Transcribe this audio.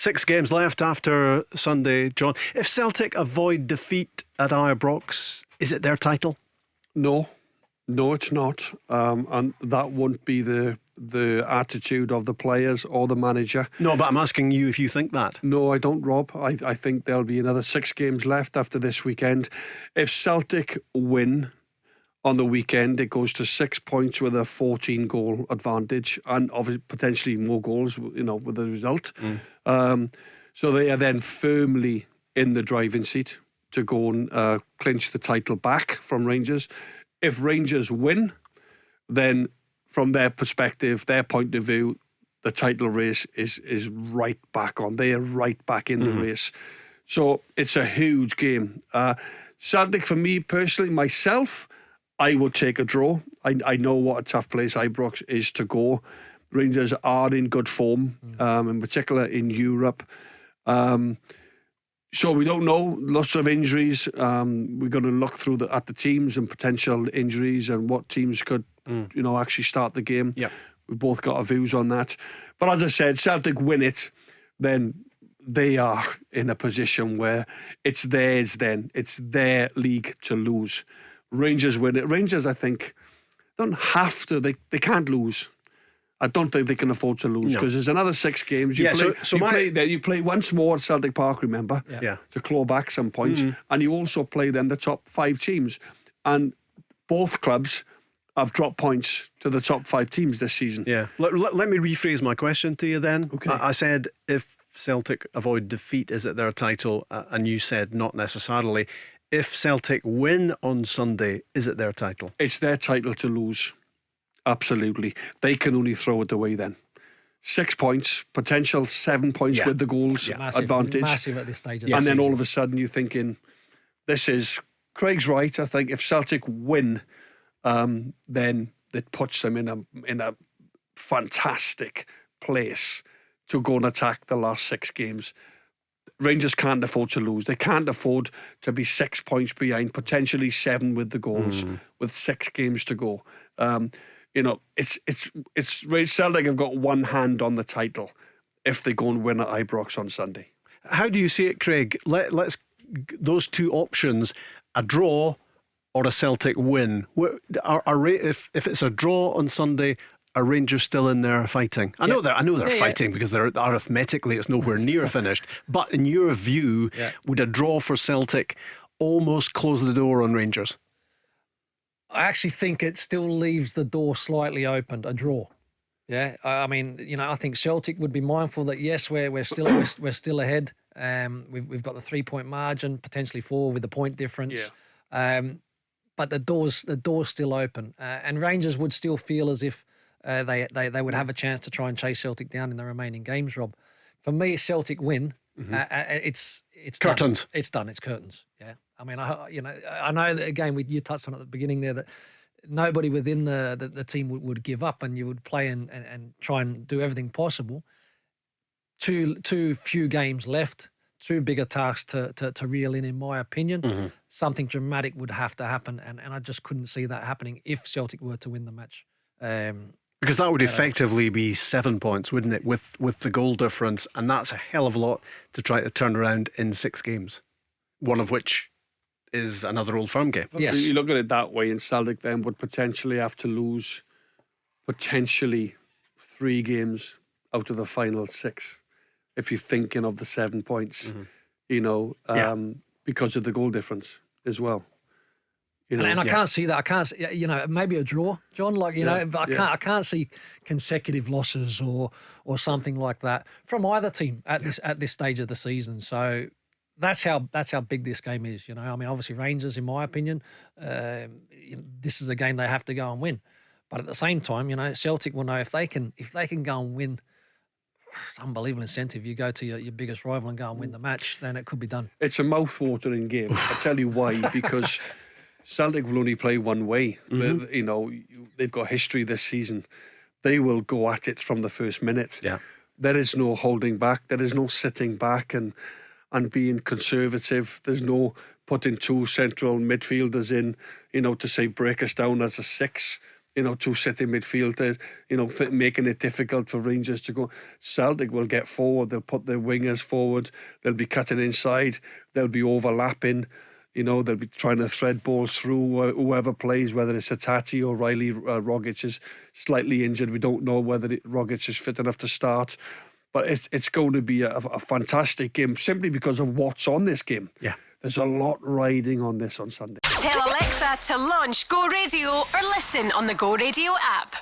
6 games left after Sunday, John. If Celtic avoid defeat at Ibrox, is it their title? No, it's not. And that won't be the attitude of the players or the manager. No, but I'm asking you if you think that. No, I don't, Rob. I think there'll be another 6 games left after this weekend. If Celtic win on the weekend, it goes to 6 points with a 14-goal advantage, and obviously potentially more goals, with the result. So they are then firmly in the driving seat to go and clinch the title back from Rangers. If Rangers win, then from their perspective, their point of view, the title race is right back on. They are right back in the race. So it's a huge game. Celtic, for me personally, myself, I would take a draw. I know what a tough place Ibrox is to go. Rangers are in good form, in particular in Europe. So we don't know. Lots of injuries. We're going to look through at the teams and potential injuries and what teams could, actually start the game. Yep. We've both got our views on that. But as I said, Celtic win it, then they are in a position where it's theirs then. It's their league to lose. Rangers win it. Rangers, I think, don't have to. They can't lose. I don't think they can afford to lose because there's another 6 games. You play once more at Celtic Park, remember? Yeah. To claw back some points. And you also play then the top 5 teams. And both clubs have dropped points to the top 5 teams this season. Yeah. Let me rephrase my question to you then. Okay. I said if Celtic avoid defeat, is it their title? And you said not necessarily. If Celtic win on Sunday, is it their title? It's their title to lose. Absolutely. They can only throw it away then. 6 points, potential 7 points with the goals advantage. Massive at this stage of and the then season. all of a sudden you're thinking, Craig's right. I think if Celtic win, then it puts them in a fantastic place to go and attack the last 6 games. Rangers can't afford to lose. They can't afford to be 6 points behind, potentially 7 with the goals, with 6 games to go. It's Celtic have got one hand on the title if they go and win at Ibrox on Sunday. How do you see it, Craig? Let's those 2 options: a draw or a Celtic win. If it's a draw on Sunday, are Rangers still in there fighting? I know they're fighting because they're arithmetically it's nowhere near finished. But in your view, would a draw for Celtic almost close the door on Rangers? I actually think it still leaves the door slightly open, a draw. Yeah, I mean, I think Celtic would be mindful that yes, we're still ahead. We've got the 3-point margin, potentially 4 with the point difference. Yeah. But the door's still open, and Rangers would still feel as if they would have a chance to try and chase Celtic down in the remaining games. Rob, for me, Celtic win. It's curtains. Done. It's done. It's curtains. Yeah. I mean, I know that again. You touched on at the beginning there that nobody within the team would give up, and you would play and try and do everything possible. Too few games left. Too big a task to reel in my opinion. Something dramatic would have to happen, and I just couldn't see that happening if Celtic were to win the match. Because that would effectively be 7 points, wouldn't it, with the goal difference, and that's a hell of a lot to try to turn around in 6 games, one of which is another Old Firm game. Yes. You look at it that way, and Celtic then would potentially have to lose 3 games out of the final 6 if you're thinking of the 7 points, because of the goal difference as well. And I can't see that. I can't see, maybe a draw, John. But I can't see consecutive losses or something like that from either team at this stage of the season. So that's how big this game is. I mean, obviously Rangers, in my opinion, this is a game they have to go and win. But at the same time, Celtic will know if they can go and win. It's unbelievable incentive. You go to your biggest rival and go and win the match, then it could be done. It's a mouth-watering game. I'll tell you why, because Celtic will only play one way. They've got history this season. They will go at it from the first minute. Yeah. There is no holding back. There is no sitting back and being conservative. There's no putting 2 central midfielders in, to say break us down as a 6. to sit in midfield, making it difficult for Rangers to go. Celtic will get forward. They'll put their wingers forward. They'll be cutting inside. They'll be overlapping. They'll be trying to thread balls through whoever plays, whether it's Hatate or Riley. Rogic is slightly injured. We don't know whether Rogic is fit enough to start. But it's going to be a fantastic game simply because of what's on this game. Yeah. There's a lot riding on this on Sunday. Tell Alexa to launch Go Radio or listen on the Go Radio app.